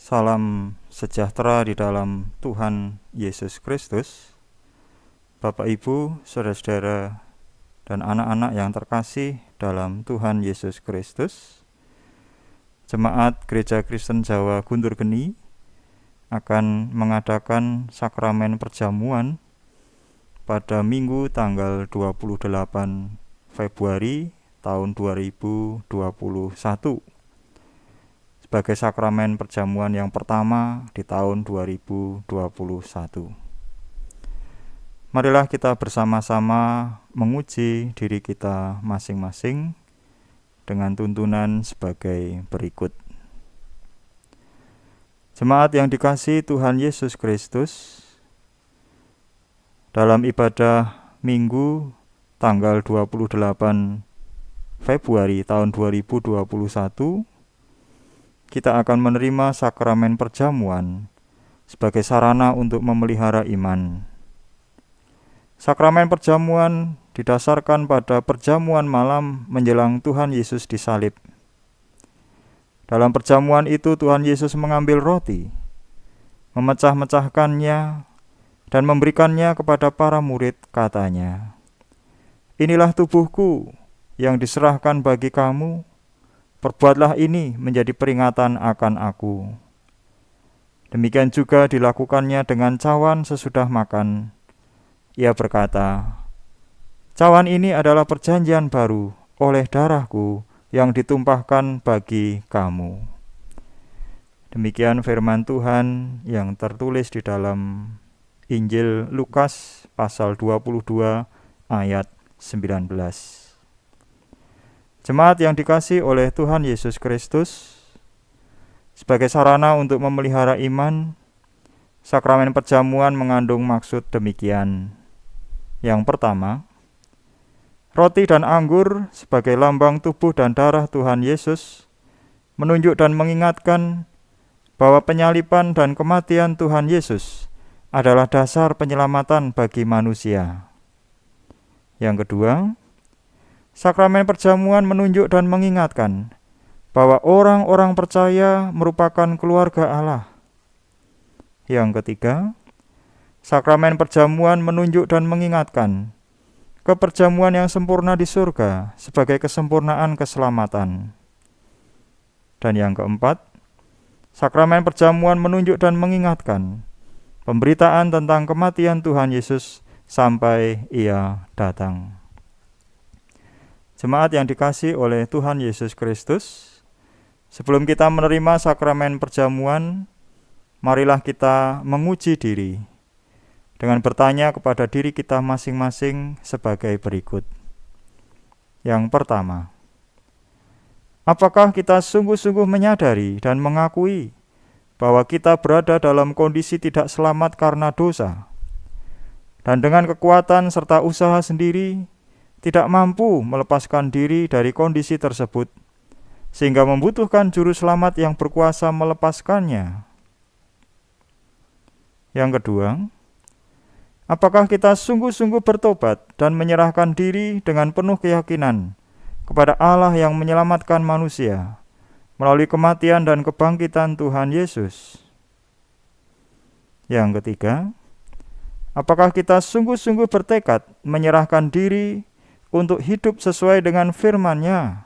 Salam sejahtera di dalam Tuhan Yesus Kristus. Bapak Ibu, saudara-saudara, dan anak-anak yang terkasih dalam Tuhan Yesus Kristus. Jemaat Gereja Kristen Jawa Guntur Geni akan mengadakan sakramen perjamuan pada Minggu tanggal 28 Februari tahun 2021. Sebagai sakramen perjamuan yang pertama di tahun 2021. Marilah kita bersama-sama menguji diri kita masing-masing dengan tuntunan sebagai berikut. Jemaat yang dikasihi Tuhan Yesus Kristus, dalam ibadah Minggu tanggal 28 Februari tahun 2021, kita akan menerima sakramen perjamuan sebagai sarana untuk memelihara iman. Sakramen perjamuan didasarkan pada perjamuan malam menjelang Tuhan Yesus disalib. Dalam perjamuan itu Tuhan Yesus mengambil roti, memecah-mecahkannya, dan memberikannya kepada para murid, katanya, "Inilah tubuhku yang diserahkan bagi kamu. Perbuatlah ini menjadi peringatan akan aku." Demikian juga dilakukannya dengan cawan sesudah makan. Ia berkata, "Cawan ini adalah perjanjian baru oleh darahku yang ditumpahkan bagi kamu." Demikian firman Tuhan yang tertulis di dalam Injil Lukas pasal 22 ayat 19. Jemaat yang dikasihi oleh Tuhan Yesus Kristus, sebagai sarana untuk memelihara iman, sakramen perjamuan mengandung maksud demikian. Yang pertama, roti dan anggur sebagai lambang tubuh dan darah Tuhan Yesus menunjuk dan mengingatkan bahwa penyaliban dan kematian Tuhan Yesus adalah dasar penyelamatan bagi manusia. Yang kedua, sakramen perjamuan menunjuk dan mengingatkan bahwa orang-orang percaya merupakan keluarga Allah. Yang ketiga, sakramen perjamuan menunjuk dan mengingatkan keperjamuan yang sempurna di surga sebagai kesempurnaan keselamatan. Dan yang keempat, sakramen perjamuan menunjuk dan mengingatkan pemberitaan tentang kematian Tuhan Yesus sampai Ia datang. Jemaat yang dikasihi oleh Tuhan Yesus Kristus, sebelum kita menerima sakramen perjamuan, marilah kita menguji diri dengan bertanya kepada diri kita masing-masing sebagai berikut. Yang pertama, apakah kita sungguh-sungguh menyadari dan mengakui bahwa kita berada dalam kondisi tidak selamat karena dosa, dan dengan kekuatan serta usaha sendiri tidak mampu melepaskan diri dari kondisi tersebut, sehingga membutuhkan juru selamat yang berkuasa melepaskannya? Yang kedua, apakah kita sungguh-sungguh bertobat dan menyerahkan diri dengan penuh keyakinan kepada Allah yang menyelamatkan manusia melalui kematian dan kebangkitan Tuhan Yesus? Yang ketiga, apakah kita sungguh-sungguh bertekad menyerahkan diri untuk hidup sesuai dengan firman-Nya?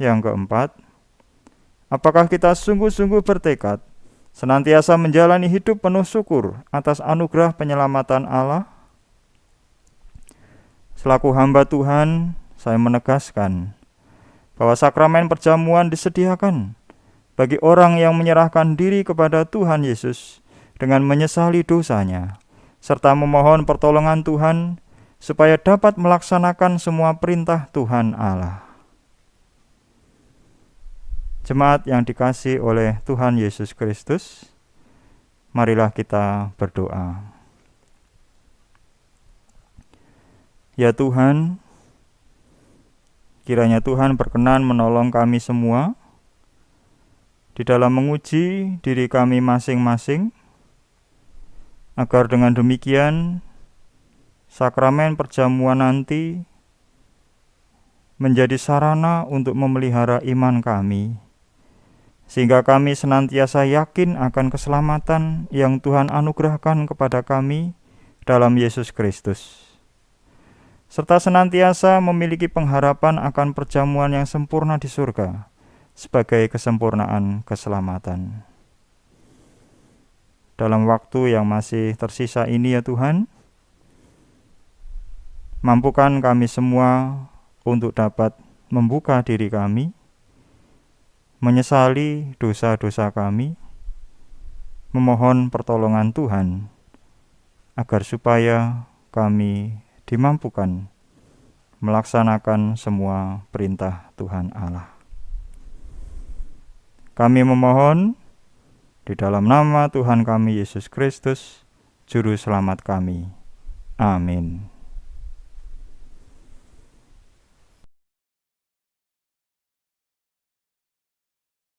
Yang keempat, apakah kita sungguh-sungguh bertekad senantiasa menjalani hidup penuh syukur atas anugerah penyelamatan Allah? Selaku hamba Tuhan, saya menegaskan bahwa sakramen perjamuan disediakan bagi orang yang menyerahkan diri kepada Tuhan Yesus dengan menyesali dosanya, serta memohon pertolongan Tuhan supaya dapat melaksanakan semua perintah Tuhan Allah. Jemaat yang dikasihi oleh Tuhan Yesus Kristus, marilah kita berdoa. Ya Tuhan, kiranya Tuhan berkenan menolong kami semua di dalam menguji diri kami masing-masing, agar dengan demikian sakramen perjamuan nanti menjadi sarana untuk memelihara iman kami, sehingga kami senantiasa yakin akan keselamatan yang Tuhan anugerahkan kepada kami dalam Yesus Kristus, serta senantiasa memiliki pengharapan akan perjamuan yang sempurna di surga sebagai kesempurnaan keselamatan. Dalam waktu yang masih tersisa ini ya Tuhan, mampukan kami semua untuk dapat membuka diri kami, menyesali dosa-dosa kami, memohon pertolongan Tuhan, agar supaya kami dimampukan melaksanakan semua perintah Tuhan Allah. Kami memohon di dalam nama Tuhan kami Yesus Kristus, Juru Selamat kami. Amin.